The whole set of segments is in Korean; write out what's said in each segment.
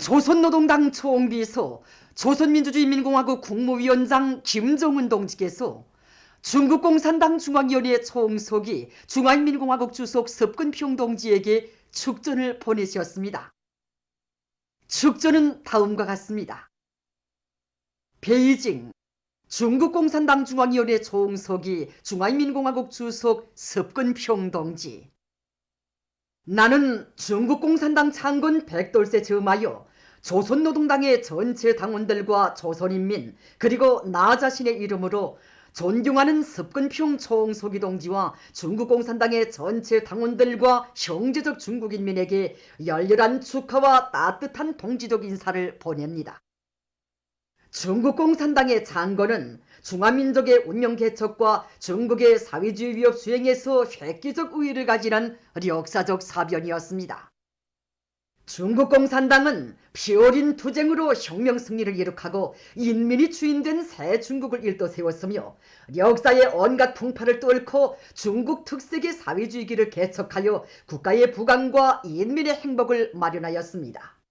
조선노동당 총비서, 조선민주주의인민공화국 국무위원장 김정은 동지께서 중국공산당 중앙위원회 총서기 중화인민공화국 주석 섭근평 동지에게 축전을 보내셨습니다. 축전은 다음과 같습니다. 베이징 중국공산당 중앙위원회 총서기 중화인민공화국 주석 섭근평 동지, 나는 중국공산당 창건 100돌세 즈음하여 조선노동당의 전체 당원들과 조선인민 그리고 나 자신의 이름으로 존경하는 섭근평 총서기 동지와 중국공산당의 전체 당원들과 형제적 중국인민에게 열렬한 축하와 따뜻한 동지적 인사를 보냅니다. 중국공산당의 창건은 중화민족의 운명개척과 중국의 사회주의 위협 수행에서 획기적 우위를 가지는 역사적 사변이었습니다. 중국공산당은 피어린 투쟁으로 혁명 승리를 이룩하고 인민이 주인된 새 중국을 일떠세웠으며 역사의 온갖 풍파를 뚫고 중국 특색의 사회주의기를 개척하여 국가의 부강과 인민의 행복을 마련하였습니다.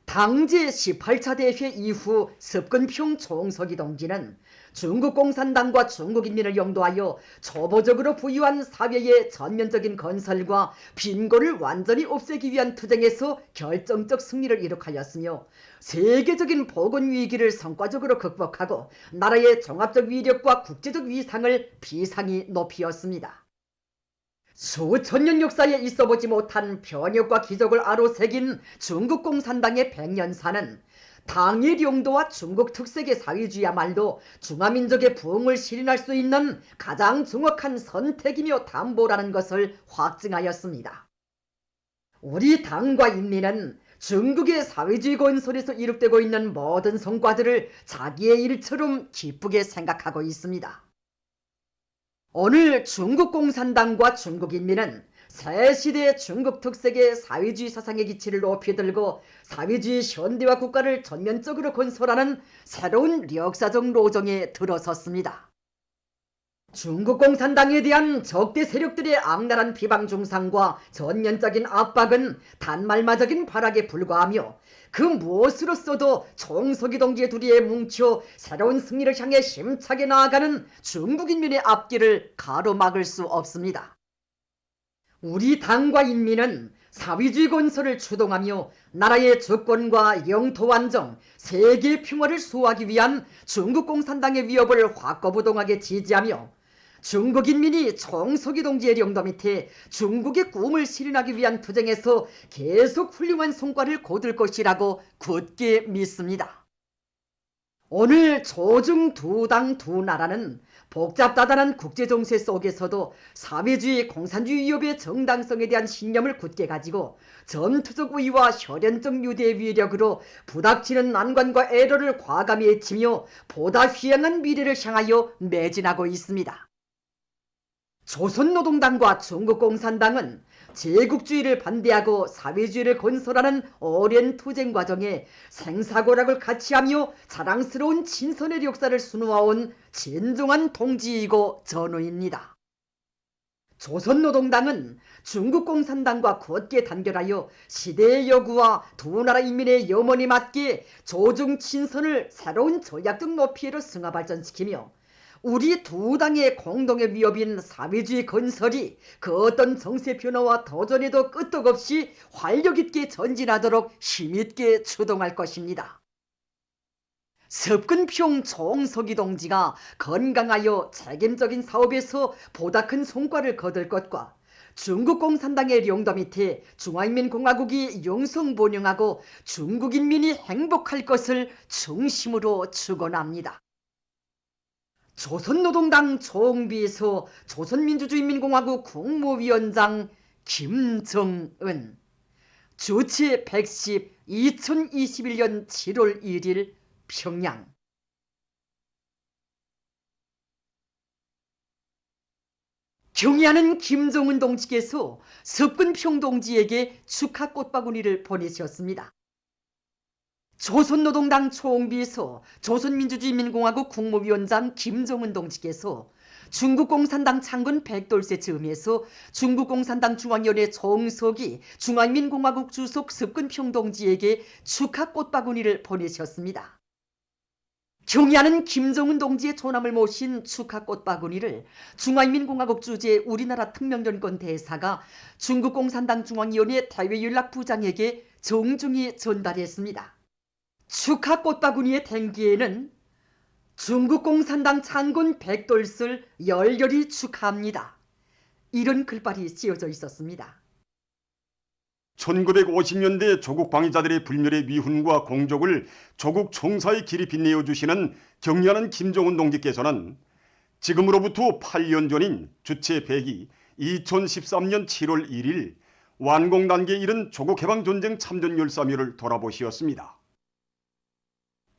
당 제18차 대회 이후 섭근평 총서기 동지는 중국공산당과 중국인민을 영도하여 초보적으로 부유한 사회의 전면적인 건설과 빈곤을 완전히 없애기 위한 투쟁에서 결정적 승리를 이룩하였으며 세계적인 보건위기를 성과적으로 극복하고 나라의 종합적 위력과 국제적 위상을 비상히 높이었습니다. 수천년 역사에 있어보지 못한 변혁과 기적을 아로새긴 중국공산당의 백년사는 당의 용도와 중국 특색의 사회주의야말로 중화민족의 부흥을 실현할 수 있는 가장 정확한 선택이며 담보라는 것을 확증하였습니다. 우리 당과 인민은 중국의 사회주의 건설에서 이룩되고 있는 모든 성과들을 자기의 일처럼 기쁘게 생각하고 있습니다. 오늘 중국공산당과 중국인민은 새 시대의 중국 특색의 사회주의 사상의 기치를 높이 들고 사회주의 현대화 국가를 전면적으로 건설하는 새로운 역사적 로정에 들어섰습니다. 중국공산당에 대한 적대 세력들의 악랄한 비방 중상과 전면적인 압박은 단말마적인 발악에 불과하며 그 무엇으로써도 총서기 동지의 둘이에 뭉쳐 새로운 승리를 향해 힘차게 나아가는 중국인민의 앞길을 가로막을 수 없습니다. 우리 당과 인민은 사회주의 건설을 추동하며 나라의 주권과 영토 안정, 세계 평화를 수호하기 위한 중국공산당의 위협을 확고부동하게 지지하며 중국인민이 총서기 동지의 영도 밑에 중국의 꿈을 실현하기 위한 투쟁에서 계속 훌륭한 성과를 거둘 것이라고 굳게 믿습니다. 오늘 조중 두 당 두 나라는 복잡다단한 국제정세 속에서도 사회주의 공산주의 위협의 정당성에 대한 신념을 굳게 가지고 전투적 우위와 혈연적 유대의 위력으로 부닥치는 난관과 애로를 과감히 헤치며 보다 휘황한 미래를 향하여 매진하고 있습니다. 조선노동당과 중국공산당은 제국주의를 반대하고 사회주의를 건설하는 오랜 투쟁 과정에 생사고락을 같이하며 자랑스러운 친선의 역사를 수놓아온 진정한 동지이고 전우입니다. 조선노동당은 중국공산당과 굳게 단결하여 시대의 요구와 두 나라 인민의 염원에 맞게 조중 친선을 새로운 전략적 높이로 승화 발전시키며 우리 두 당의 공동의 위협인 사회주의 건설이 그 어떤 정세 변화와 도전에도 끄떡없이 활력 있게 전진하도록 힘있게 추동할 것입니다. 섭근평 총서기 동지가 건강하여 책임적인 사업에서 보다 큰 성과를 거둘 것과 중국공산당의 영도 밑에 중화인민공화국이 영성번영하고 중국인민이 행복할 것을 중심으로 축원합니다. 조선노동당 총비서 조선민주주의인민공화국 국무위원장 김정은, 주치 110 2021년 7월 1일 평양. 경의하는 김정은 동지께서 섭근평 동지에게 축하 꽃바구니를 보내셨습니다. 조선노동당 총비서 조선민주주의인민공화국 국무위원장 김정은 동지께서 중국 공산당 창건 100돌세 즈음에서 중국 공산당 중앙위원회 정석이 중화인민공화국 주석 습근평 동지에게 축하 꽃바구니를 보내셨습니다. 경의하는 김정은 동지의 조남을 모신 축하 꽃바구니를 중화인민공화국 주재 우리나라 특명연권 대사가 중국 공산당 중앙위원회 대외연락부장에게 정중히 전달했습니다. 축하 꽃바구니의 댕기에는 중국 공산당 창건 100돌을 열렬히 축하합니다. 이런 글발이 씌어져 있었습니다. 1950년대 조국 방위자들의 불멸의 미훈과 공적을 조국 총사의 길이 빛내어 주시는 경의하는 김정은 동지께서는 지금으로부터 8년 전인 주체 100이 2013년 7월 1일 완공 단계에 이른 조국 해방전쟁 참전 열사묘를 돌아보시었습니다.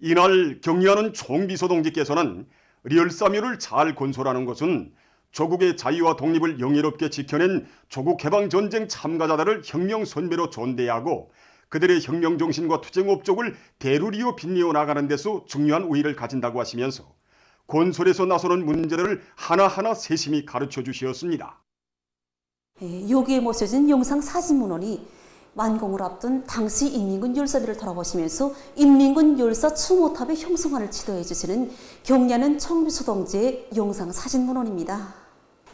이날 경의하는 총비서 동지께서는 열사묘를 잘 건설하는 것은 조국의 자유와 독립을 영예롭게 지켜낸 조국 해방전쟁 참가자들을 혁명 선배로 존대하고 그들의 혁명 정신과 투쟁 업적을 대루리로 빛내어 나가는 데서 중요한 우위를 가진다고 하시면서 건설에서 나서는 문제들을 하나하나 세심히 가르쳐 주시었습니다. 여기에 모셔진 영상 사진문헌이 완공을 앞둔 당시 인민군 열사들을 돌아보시면서 인민군 열사 추모탑의 형성안을 지도해 주시는 경의하는 청비서 동지의 영상 사진문헌입니다.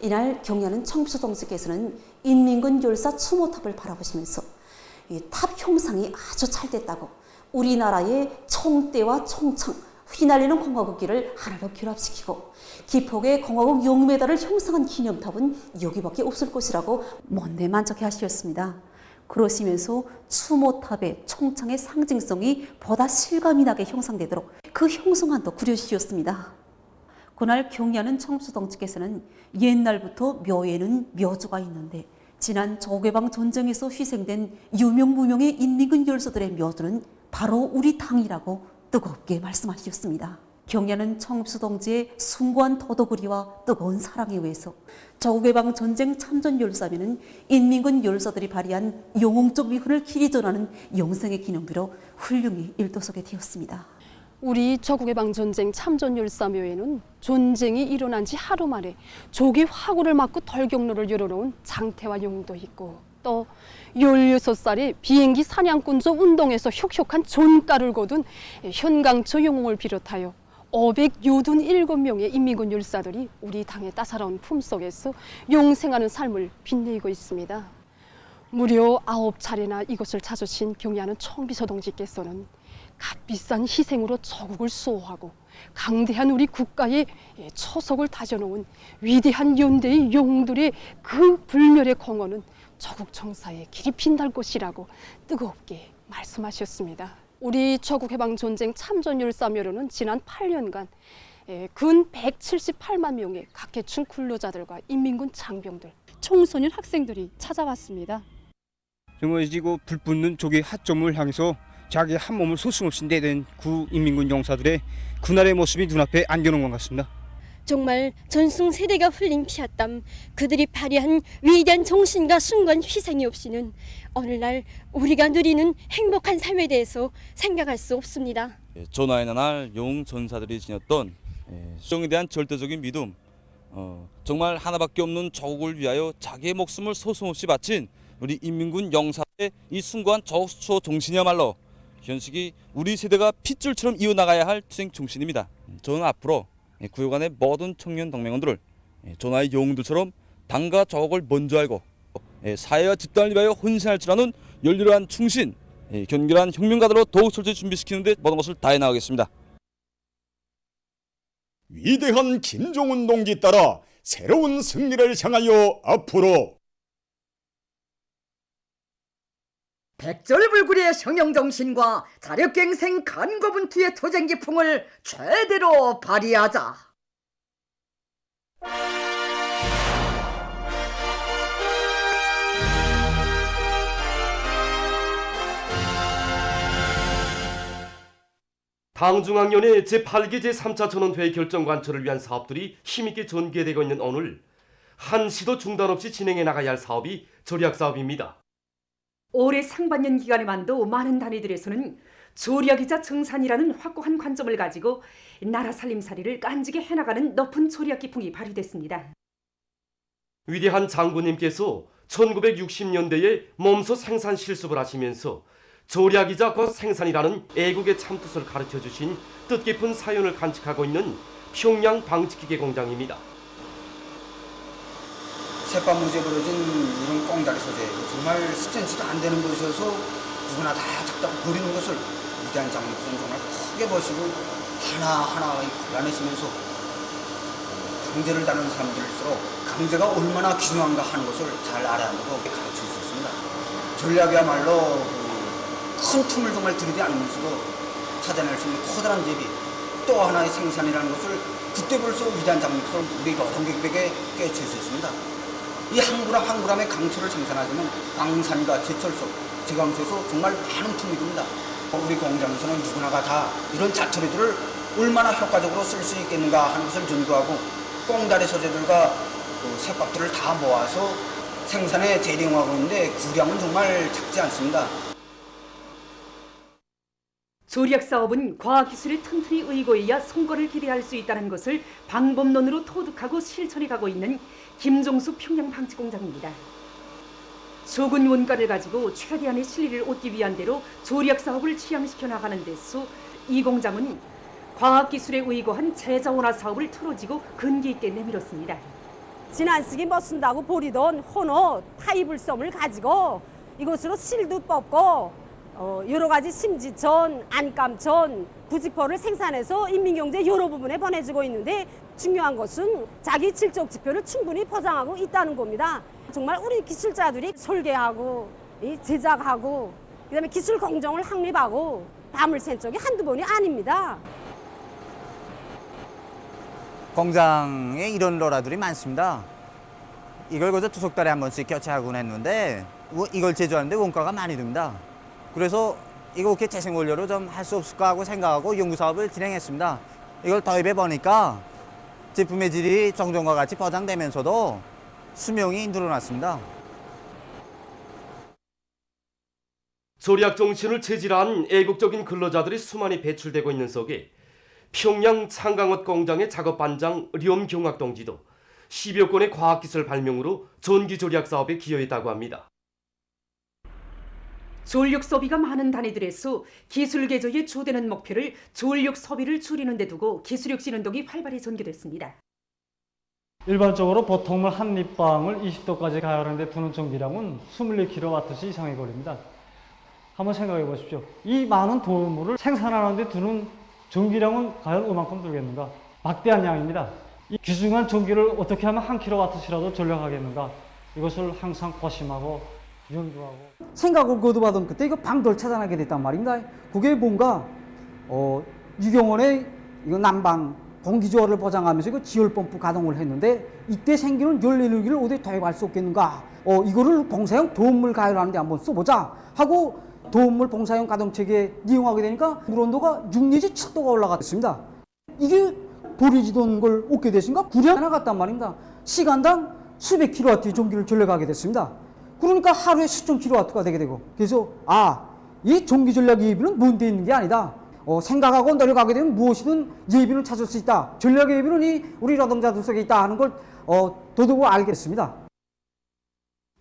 이날 경의하는 청비서 동지께서는 인민군 열사 추모탑을 바라보시면서 이 탑 형상이 아주 잘 됐다고 우리나라의 총대와 총창 휘날리는 공화국기를 하나로 결합시키고 기폭의 공화국 용메달을 형성한 기념탑은 여기밖에 없을 것이라고 못내만족해 하셨습니다. 그러시면서 추모탑의 총창의 상징성이 보다 실감이 나게 형성되도록 그 형성안도 그려주셨습니다. 그날 경의하는 청비서 동지께서는 옛날부터 묘에는 묘주가 있는데 지난 조국해방 전쟁에서 희생된 유명무명의 인민군 열사들의 묘주는 바로 우리 당이라고 뜨겁게 말씀하셨습니다. 경의하는 청비서 동지의 숭고한 도덕의리와 뜨거운 사랑에 의해서 조국해방 전쟁 참전 열사면은 인민군 열사들이 발휘한 영웅적 위훈을 길이 전하는 영생의 기념비로 훌륭히 일도속에 되었습니다. 우리 조국해방 전쟁 참전 열사묘에는 전쟁이 일어난 지 하루 만에 조기 화구를 맞고 덜경로를 열어놓은 장태와 용도 있고 또 16살의 비행기 사냥꾼조 운동에서 혁혁한 존가를 거둔 현강초 영웅을 비롯하여 567명의 인민군 열사들이 우리 당의 따사로운 품속에서 용생하는 삶을 빛내고 있습니다. 무려 9차례나 이곳을 찾으신 경의하는 총비서 동지께서는 값비싼 희생으로 조국을 수호하고 강대한 우리 국가의 초석을 다져놓은 위대한 연대의 영웅들의 그 불멸의 공헌은 조국 청사의 길이 빛날 것이라고 뜨겁게 말씀하셨습니다. 우리 조국해방 전쟁 참전 열사묘로는 지난 8년간 근 178만 명의 각계층 근로자들과 인민군 장병들, 청소년 학생들이 찾아왔습니다. 정말 지고 불붙는 조기 하점을 향해서 자기 한 몸을 소승없이 내댄 구 인민군 용사들의 그날의 모습이 눈앞에 안겨놓은 것 같습니다. 정말 전승 세대가 흘린 피아땀, 그들이 발휘한 위대한 정신과 숭고한 희생이 없이는 오늘날 우리가 누리는 행복한 삶에 대해서 생각할 수 없습니다. 전하의 나날 영웅 전사들이 지녔던 수정에 대한 절대적인 믿음, 정말 하나밖에 없는 조국을 위하여 자기의 목숨을 소송없이 바친 우리 인민군 영사의 이 숭고한 조국수호 정신이야말로 현식이 우리 세대가 핏줄처럼 이어나가야 할 투쟁 정신입니다. 저는 앞으로 구역안의 모든 청년 동맹원들을 전하의 영웅들처럼 당과 조국을 먼저 알고 사회와 집단을 위하여 헌신할 줄 아는 열렬한 충신, 견결한 혁명가들로 더욱 철저히 준비시키는 데 모든 것을 다해 나가겠습니다. 위대한 김정은 동지 따라 새로운 승리를 향하여 앞으로 백절불굴의 혁명정신과 자력갱생 간거분투의 투쟁기풍을 최대로 발휘하자. 당중앙위원회 제8기 제3차 전원회의 결정 관철을 위한 사업들이 힘있게 전개되고 있는 오늘 한시도 중단 없이 진행해 나가야 할 사업이 절약사업입니다. 올해 상반년 기간에만도 많은 단위들에서는 조리학이자 정산이라는 확고한 관점을 가지고 나라 살림살이를 깐지게 해나가는 높은 조리학 기풍이 발휘됐습니다. 위대한 장군님께서 1960년대에 몸소 생산 실습을 하시면서 조리학이자 곧 생산이라는 애국의 참뜻을 가르쳐 주신 뜻깊은 사연을 간직하고 있는 평양 방직기계 공장입니다. 쇳바무지에 벌어진 이런 꽁다리 소재, 정말 10cm도 안 되는 곳에서 누구나 다 작다고 버리는 것을 위대한 장군께서는 정말 크게 보시고 하나하나 골라내시면서 강제를 다루는 사람들일수록 강제가 얼마나 귀중한가 하는 것을 잘 알아야 한다고 가르쳐 주셨습니다. 전략이야말로 큰 틈을 정말 들이지 않으면서도 찾아낼 수 있는 커다란 대비, 또 하나의 생산이라는 것을 그때 벌써 위대한 장군께서 우리 노동객에게 깨우쳐주셨습니다. 이 한 그램의 강철을 생산하자면 광산과 제철소, 제광소에서 정말 많은 품이 듭니다. 우리 공장에서는 누구나가 다 이런 자투리들을 얼마나 효과적으로 쓸 수 있겠는가 하는 것을 연구하고 꽁다리 소재들과 셋밥들을 다 모아서 생산에 대량화하고 있는데 구량은 정말 작지 않습니다. 조리학 사업은 과학기술의 튼튼히 의거해야 성과를 기대할 수 있다는 것을 방법론으로 토득하고 실천해 가고 있는 김종수 평양방직공장입니다. 적은 원가를 가지고 최대한의 실리를 얻기 위한 대로 조리학 사업을 취향시켜 나가는 데서 이 공장은 과학기술에 의거한 제자원화 사업을 틀어지고 근기 있게 내밀었습니다. 지난식이 뭐 쓴다고 버리던 혼어 타이블섬을 가지고 이것으로 실도 뽑고 여러 가지 심지천, 안감천, 부직포를 생산해서 인민경제 여러 부분에 보내주고 있는데 중요한 것은 자기 질적 지표를 충분히 포장하고 있다는 겁니다. 정말 우리 기술자들이 설계하고 제작하고 그다음에 기술 공정을 확립하고 밤을 샌 적이 한두 번이 아닙니다. 공장에 이런 로라들이 많습니다. 이걸 그저 2석 달에 한 번씩 교체하곤 했는데 이걸 제조하는데 원가가 많이 듭니다. 그래서 이거 어떻게 재생원료로 좀 할 수 없을까 하고 생각하고 연구사업을 진행했습니다. 이걸 도입해 보니까 제품의 질이 정전과 같이 보장되면서도 수명이 늘어났습니다. 조리학 정신을 체질한 애국적인 근로자들이 수많이 배출되고 있는 속에 평양 창강옷 공장의 작업반장 류엄경학 동지도 10여 건의 과학기술 발명으로 전기조리학 사업에 기여했다고 합니다. 전력 소비가 많은 단위들에서 기술 개조의 주되는 목표를 전력 소비를 줄이는 데 두고 기술력 진운동이 활발히 전개됐습니다. 일반적으로 보통물 한 립방을 20도까지 가열하는데 두는 전기량은 24kW 이상이 걸립니다. 한번 생각해 보십시오. 이 많은 도우물을 생산하는데 두는 전기량은 과연 얼만큼 들겠는가? 막대한 양입니다. 이 귀중한 전기를 어떻게 하면 1kW라도 전력하겠는가? 이것을 항상 고심하고 연구하고 생각을 거듭하던 그때 이거 방도를 찾아나게 됐단 말입니다. 그게 뭔가 유경원의 이거 난방 공기조화를 보장하면서 이거 지열펌프 가동을 했는데 이때 생기는 열 에너지를 어디에 도입할 수 없겠는가? 이거를 봉사용 도움물 가열하는데 한번 써보자 하고 도움물 봉사용 가동체계에 이용하게 되니까 물 온도가 6 내지 7도가 올라갔습니다. 이게 버려지던 걸 얻게 되신가? 구량 하나 갔단 말입니다. 시간당 수백 킬로와트의 전기를 전력하게 됐습니다. 그러니까 하루에 수천 킬로와트가 되게 되고 그래서 이 전기 전략 예비는 문제 있는 게 아니다. 생각하고 노력하게 되면 무엇이든 예비는 찾을 수 있다. 전략 예비는 우리 노동자들 속에 있다 하는 걸 도둑으로 알겠습니다.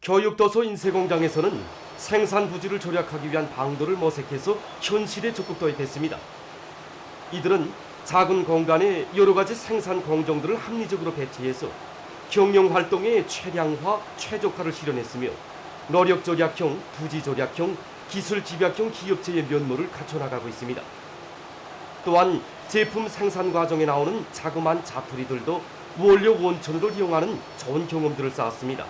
교육도서 인쇄공장에서는 생산 부지를 절약하기 위한 방도를 모색해서 현실에 적극 도입했습니다. 이들은 작은 공간에 여러 가지 생산 공정들을 합리적으로 배치해서 경영 활동의 최량화, 최적화를 실현했으며 노력 절약형, 부지 절약형, 기술 집약형 기업체의 면모를 갖춰나가고 있습니다. 또한 제품 생산 과정에 나오는 자그마한 자투리들도 원료 원천으로 이용하는 좋은 경험들을 쌓았습니다.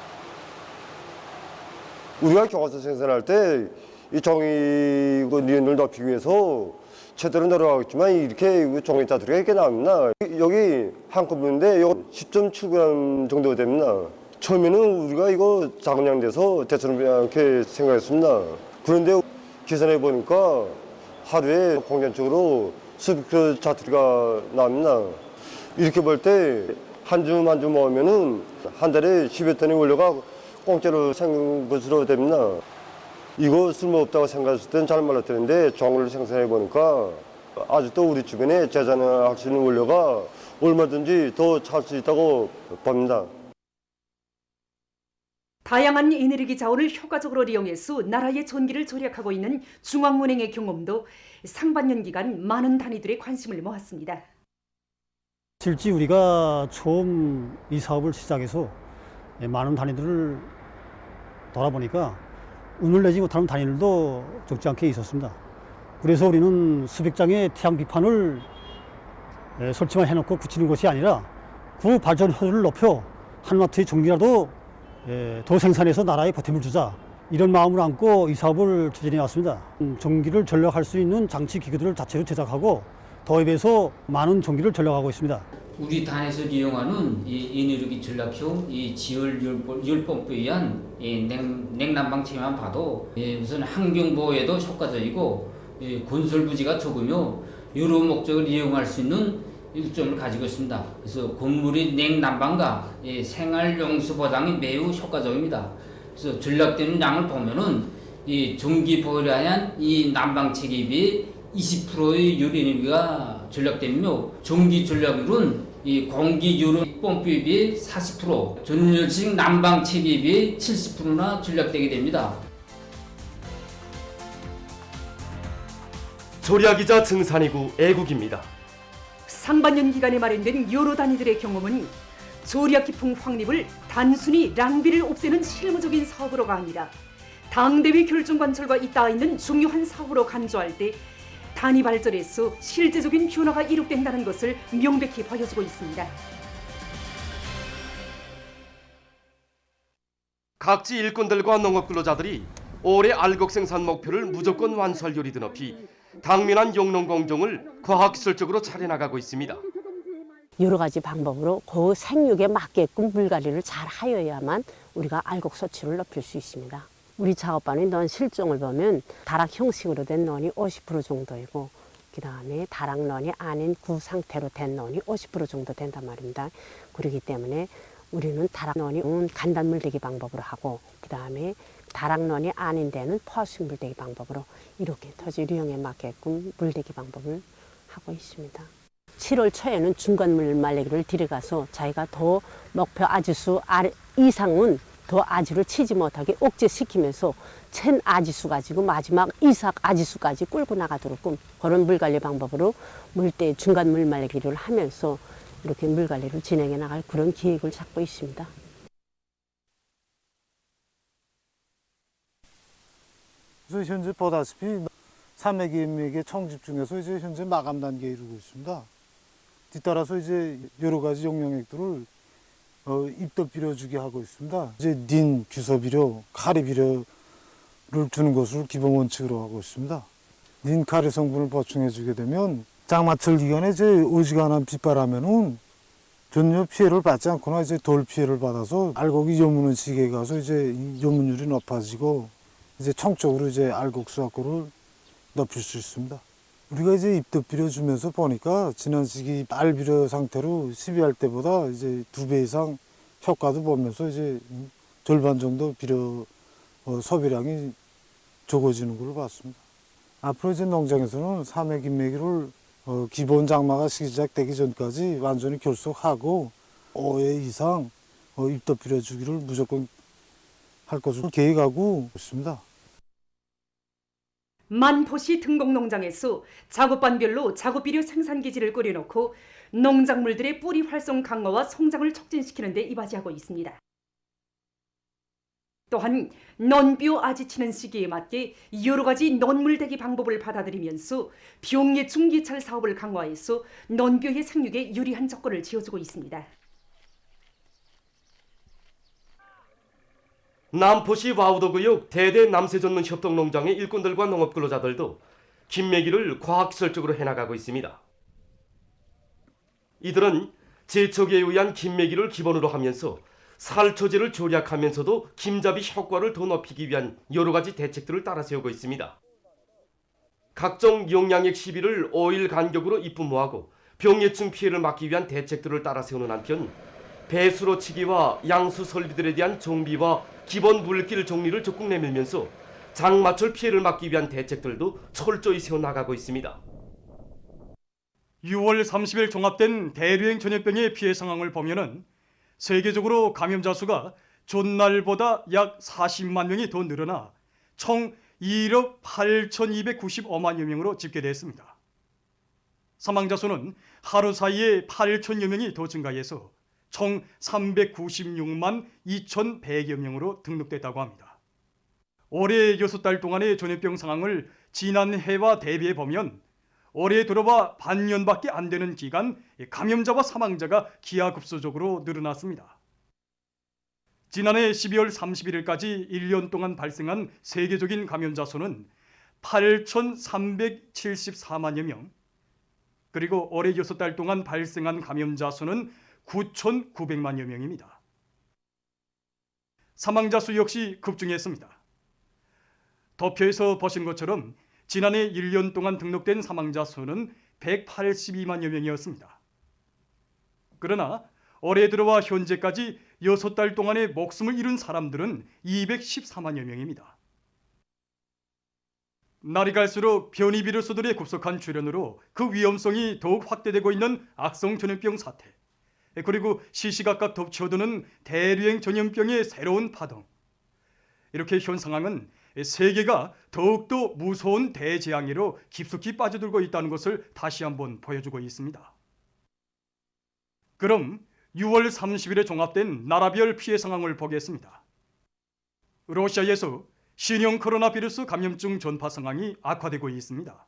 우리가 교과서 생산할 때 이 종이 니은을 높이기 위해서 최대로 노력하겠지만 이렇게 종이 자투리가 이렇게 나옵니다. 여기 한 컵인데 이거 10.7g 정도 됩니다. 처음에는 우리가 이거 작은 양 돼서 대처럼 이렇게 생각했습니다. 그런데 계산해 보니까 하루에 공장 쪽으로 수백 킬로 자투리가 나옵니다. 이렇게 볼 때 한 줌 한 줌 모으면은 한 달에 10여 톤의 원료가 공짜로 생긴 것으로 됩니다. 이거 쓸모없다고 생각했을 땐 잘 몰랐었는데 종을 생산해 보니까 아직도 우리 주변에 재산할 수 있는 원료가 얼마든지 더 찾을 수 있다고 봅니다. 다양한 에너지 자원을 효과적으로 이용해서 나라의 전기를 절약하고 있는 중앙은행의 경험도 상반년 기간 많은 단위들의 관심을 모았습니다. 실제 우리가 처음 이 사업을 시작해서 많은 단위들을 돌아보니까 운을 내지 못하는 단위들도 적지 않게 있었습니다. 그래서 우리는 수백 장의 태양 비판을 설치만 해놓고 굳히는 것이 아니라 그 발전 효율을 높여 한 와트의 전기라도 더 생산해서 나라에 보탬을 주자, 이런 마음을 안고 이 사업을 추진해 왔습니다. 전기를 전력할 수 있는 장치 기기들을 자체로 제작하고 도입해서 많은 전기를 전력하고 있습니다. 우리 단에서 이용하는 이 에너지 전략형 이 지열 열펌프에 의한 이 냉난방 체계만 봐도 우선 환경 보호에도 효과적이고 건설 부지가 적으며 여러 목적을 이용할 수 있는 일점을 가지고 있습니다. 그래서 건물의 냉난방과 생활 용수 보장이 매우 효과적입니다. 그래서 전략되는 양을 보면은 이 전기 보호에 의한 이 난방 체계에 비해 20%의 열에너지가 전략되며 전기 전략률은 이 공기 유로 펌프에 비해 40%, 전열식 난방 체계에 비해 70%나 전략되게 됩니다. 절약이자 증산이고 애국입니다. 상반년 기간에 마련된 여러 단위들의 경험은 절약 기풍 확립을 단순히 낭비를 없애는 실무적인 사업으로가 아니라 당대회 결정 관철과 잇닿아 있는 중요한 사업으로 간주할 때 단위 발전에서 실제적인 변화가 이룩된다는 것을 명백히 보여주고 있습니다. 각지 일꾼들과 농업근로자들이 올해 알곡 생산 목표를 무조건 완수할 요리 드높이 당면한 용농공정을 과학기술적으로 차려나가고 있습니다. 여러 가지 방법으로 그 생육에 맞게끔 물관리를 잘 하여야만 우리가 알곡 소출을 높일 수 있습니다. 우리 작업반의 넌 실종을 보면 다락 형식으로 된 넌이 50% 정도이고 그 다음에 다락넌이 아닌 구 상태로 된 넌이 50% 정도 된단 말입니다. 그렇기 때문에 우리는 다락넌이 간단 물대기 방법으로 하고 그 다음에 다락넌이 아닌 데는 포화식 물대기 방법으로 이렇게 토지 유형에 맞게끔 물대기 방법을 하고 있습니다. 7월 초에는 중간 물 말리기를 들어가서 자기가 더 목표 아지수 이상은 더 아지를 치지 못하게 억제시키면서 챈 아지수 가지고 마지막 이삭 아지수까지 끌고 나가도록 그런 물관리 방법으로 물대 중간 물 말리기를 하면서 이렇게 물관리를 진행해 나갈 그런 계획을 잡고 있습니다. 그래서 현재 보다시피 산맥의 청집 중에서 이제 현재 마감 단계에 이르고 있습니다. 뒤따라서 이제 여러 가지 용량액들을 입도 비료주게 하고 있습니다. 이제 닌 규소 비료, 카리 비료를 주는 것을 기본 원칙으로 하고 있습니다. 닌 카리 성분을 보충해 주게 되면 장마철 기간에 이제 어지간한 빗바람에는 전혀 피해를 받지 않거나 이제 돌 피해를 받아서 알곡이 여무는 시기에 가서 이제 여문율이 높아지고 이제 총적으로 이제 알곡 수확고를 높일 수 있습니다. 우리가 이제 입덧 비료 주면서 보니까 지난 시기 알 비료 상태로 12할 때보다 이제 2배 이상 효과도 보면서 이제 절반 정도 비료 소비량이 적어지는 걸로 봤습니다. 앞으로 이제 농장에서는 사맥 인맥을 기본 장마가 시작되기 전까지 완전히 결속하고 5회 이상 입덧 비료 주기를 무조건 할 것으로 계획하고 있습니다. 만포시 등곡농장에서 작업반별로 작업비료 생산기지를 꾸려놓고 농작물들의 뿌리 활성 강화와 성장을 촉진시키는 데 이바지하고 있습니다. 또한 넌뼈 아지치는 시기에 맞게 여러 가지 넌물대기 방법을 받아들이면서 병예충 기찰 사업을 강화해서 넌뼈의 생육에 유리한 조건을 지어주고 있습니다. 남포시 와우도구역 대대 남세전문 협동농장의 일꾼들과 농업근로자들도 김매기를 과학기술적으로 해나가고 있습니다. 이들은 제초기에 의한 김매기를 기본으로 하면서 살초제를 절약하면서도 김잡이 효과를 더 높이기 위한 여러 가지 대책들을 따라 세우고 있습니다. 각종 용량액 시비를 5일 간격으로 입분모하고 병해충 피해를 막기 위한 대책들을 따라 세우는 한편 배수로 치기와 양수 설비들에 대한 정비와 기본 물길 정리를 적극 내밀면서 장마철 피해를 막기 위한 대책들도 철저히 세워나가고 있습니다. 6월 30일 종합된 대류행 전염병의 피해 상황을 보면은 세계적으로 감염자 수가 전날보다 약 40만 명이 더 늘어나 총 1억 8,295만여 명으로 집계됐습니다. 사망자 수는 하루 사이에 8천여 명이 더 증가해서 총 396만 2,100여 명으로 등록됐다고 합니다. 올해 6달 동안의 전염병 상황을 지난해와 대비해 보면 올해 들어와 반년밖에 안 되는 기간 감염자와 사망자가 기하급수적으로 늘어났습니다. 지난해 12월 31일까지 1년 동안 발생한 세계적인 감염자 수는 8,374만여 명, 그리고 올해 6달 동안 발생한 감염자 수는 9,900만여 명입니다. 사망자 수 역시 급증했습니다. 도표에서 보신 것처럼 지난해 1년 동안 등록된 사망자 수는 182만여 명이었습니다. 그러나 올해 들어와 현재까지 6달 동안의 목숨을 잃은 사람들은 214만여 명입니다. 날이 갈수록 변이 비루스들의 급속한 출현으로 그 위험성이 더욱 확대되고 있는 악성 전염병 사태, 그리고 시시각각 덮쳐드는 대류행 전염병의 새로운 파동, 이렇게 현 상황은 세계가 더욱더 무서운 대재앙으로 깊숙이 빠져들고 있다는 것을 다시 한번 보여주고 있습니다. 그럼 6월 30일에 종합된 나라별 피해 상황을 보겠습니다. 러시아에서 신형 코로나 바이러스 감염증 전파 상황이 악화되고 있습니다.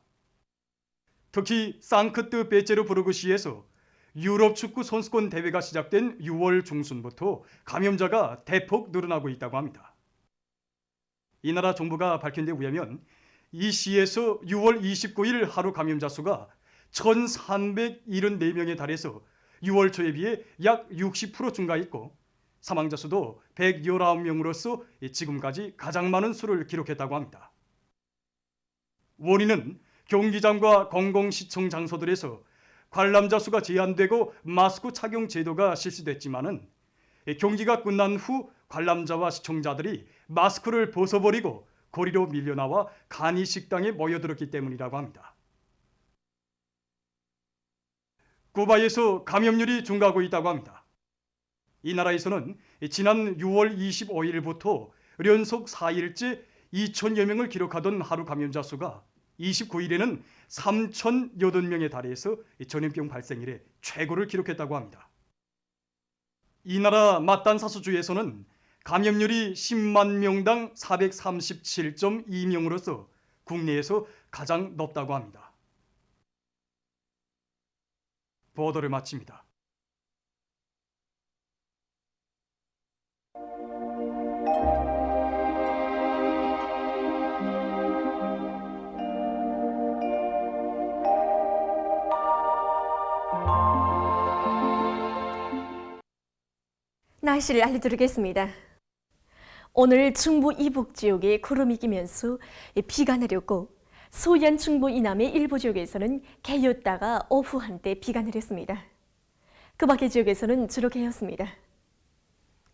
특히 상크트페테르부르크시에서 유럽 축구 선수권 대회가 시작된 6월 중순부터 감염자가 대폭 늘어나고 있다고 합니다. 이 나라 정부가 밝힌 데 의하면 이 시에서 6월 29일 하루 감염자 수가 1,374명에 달해서 6월 초에 비해 약 60% 증가했고 사망자 수도 119명으로서 지금까지 가장 많은 수를 기록했다고 합니다. 원인은 경기장과 공공시청 장소들에서 관람자 수가 제한되고 마스크 착용 제도가 실시됐지만은 경기가 끝난 후 관람자와 시청자들이 마스크를 벗어버리고 거리로 밀려나와 간이식당에 모여들었기 때문이라고 합니다. 쿠바에서 감염률이 증가하고 있다고 합니다. 이 나라에서는 지난 6월 25일부터 연속 4일째 2천여 명을 기록하던 하루 감염자 수가 29일에는 3,008명에 달해서 전염병 발생 이래 최고를 기록했다고 합니다. 이 나라 마탄사스주에서는 감염률이 10만 명당 437.2명으로서 국내에서 가장 높다고 합니다. 보도를 마칩니다. 날씨를 알려드리겠습니다. 오늘 중부 이북 지역에 구름이 끼면서 비가 내렸고 소연 중부 이남의 일부 지역에서는 개였다가 오후 한때 비가 내렸습니다. 그 밖의 지역에서는 주로 개였습니다.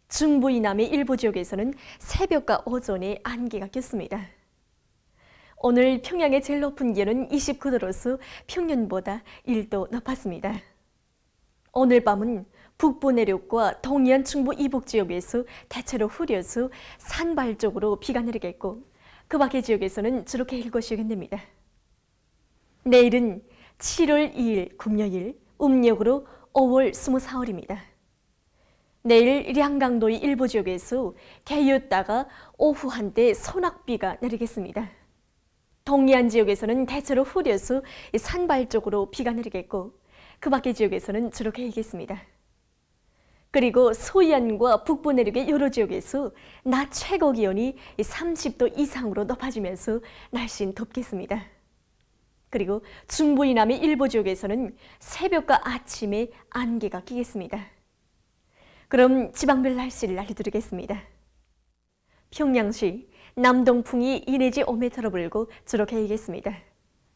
중부 이남의 일부 지역에서는 새벽과 오전에 안개가 꼈습니다. 오늘 평양의 제일 높은 기온은 29도로서 평년보다 1도 높았습니다. 오늘 밤은 북부 내륙과 동해안 중부 이북 지역에서 대체로 흐려서 산발 쪽으로 비가 내리겠고 그 밖의 지역에서는 주로 개일 것이겠습니다. 내일은 7월 2일 금요일, 음력으로 5월 24일입니다. 내일 량강도의 일부 지역에서 개였다가 오후 한때 소낙비가 내리겠습니다. 동해안 지역에서는 대체로 흐려서 산발 쪽으로 비가 내리겠고 그 밖의 지역에서는 주로 개이겠습니다. 그리고 소해안과 북부 내륙의 여러 지역에서 낮 최고 기온이 30도 이상으로 높아지면서 날씨는 덥겠습니다. 그리고 중부 이남의 일부 지역에서는 새벽과 아침에 안개가 끼겠습니다. 그럼 지방별 날씨를 알려드리겠습니다. 평양시 남동풍이 2 내지 5m로 불고 주로 개이겠습니다.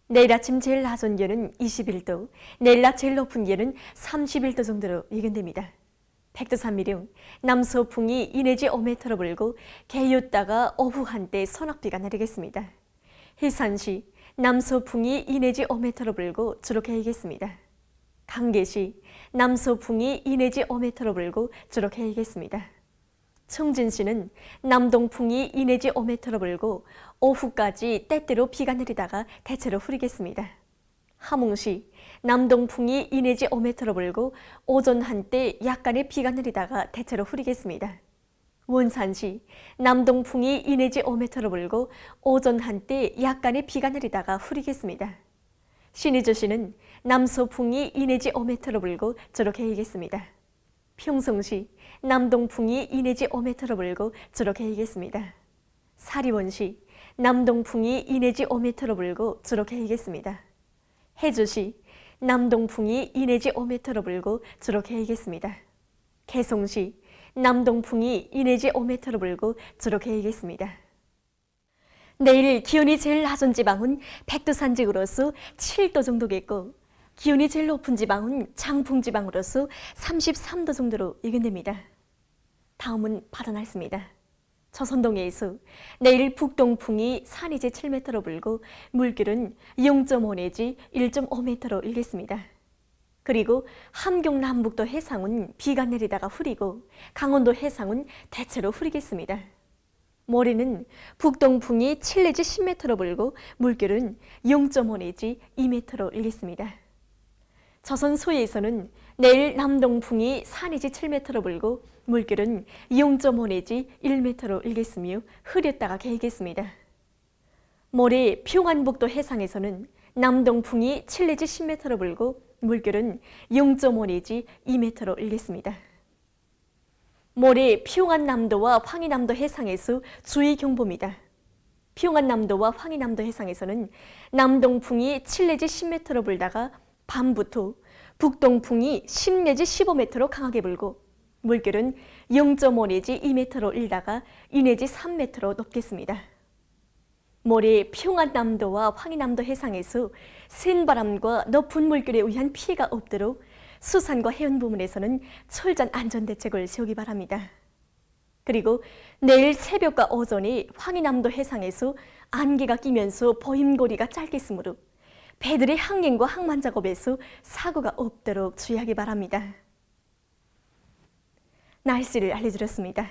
내일 아침 제일 낮은 기온은 21도, 내일 낮 제일 높은 기온은 31도 정도로 예견됩니다. 백두산미령 남서풍이 이내지 5m로 불고 개였다가 오후 한때 소낙비가 내리겠습니다. 해산시 남서풍이 이내지 5m로 불고 주로 개이겠습니다. 강계시 남서풍이 이내지 5m로 불고 주로 개이겠습니다. 청진시는 남동풍이 이내지 5m로 불고 오후까지 때때로 비가 내리다가 대체로 흐리겠습니다. 함흥시 남동풍이 이내지 5m로 불고 오전 한때 약간의 비가 내리다가 대체로 흐리겠습니다. 원산시 남동풍이 이내지 5m로 불고 오전 한때 약간의 비가 내리다가 흐리겠습니다. 신의주시는 남서풍이 이내지 5m로 불고 주로 개이겠습니다. 평성시 남동풍이 이내지 5m로 불고 주로 개이겠습니다. 사리원시 남동풍이 이내지 5m로 불고 주로 개이겠습니다. 해주시 남동풍이 이내지 5m로 불고 주로 개이겠습니다. 개송시 남동풍이 이내지 5m로 불고 주로 개이겠습니다. 내일 기온이 제일 낮은 지방은 백두산지구로서 7도 정도겠고 기온이 제일 높은 지방은 장풍지방으로서 33도 정도로 예견됩니다. 다음은 바다 날씨입니다. 조선동해에서 내일 북동풍이 산이제 7m로 불고 물결은 0.5 내지 1.5m로 일겠습니다. 그리고 함경 남북도 해상은 비가 내리다가 흐리고 강원도 해상은 대체로 흐리겠습니다. 모레는 북동풍이 7 내지 10m로 불고 물결은 0.5 내지 2m로 일겠습니다. 조선 소해에서는 내일 남동풍이 4 내지 7m로 불고 물결은 0.5 내지 1m로 일겠으며 흐렸다가 개겠습니다. 모레 평안북도 해상에서는 남동풍이 7 내지 10m로 불고 물결은 0.5 내지 2m로 일겠습니다. 모레 평안남도와 황해남도 해상에서 주의경보입니다. 평안남도와 황해남도 해상에서는 남동풍이 7 내지 10m로 불다가 밤부터 북동풍이 10 내지 15m로 강하게 불고 물결은 0.5 내지 2m로 일다가 2 내지 3m로 높겠습니다. 모레 평안남도와 황해남도 해상에서 센 바람과 높은 물결에 의한 피해가 없도록 수산과 해운 부문에서는 철저한 안전대책을 세우기 바랍니다. 그리고 내일 새벽과 오전에 황해남도 해상에서 안개가 끼면서 보임거리가 짧겠으므로 배들의 항행과 항만 작업에서 사고가 없도록 주의하기 바랍니다. 날씨를 알려드렸습니다.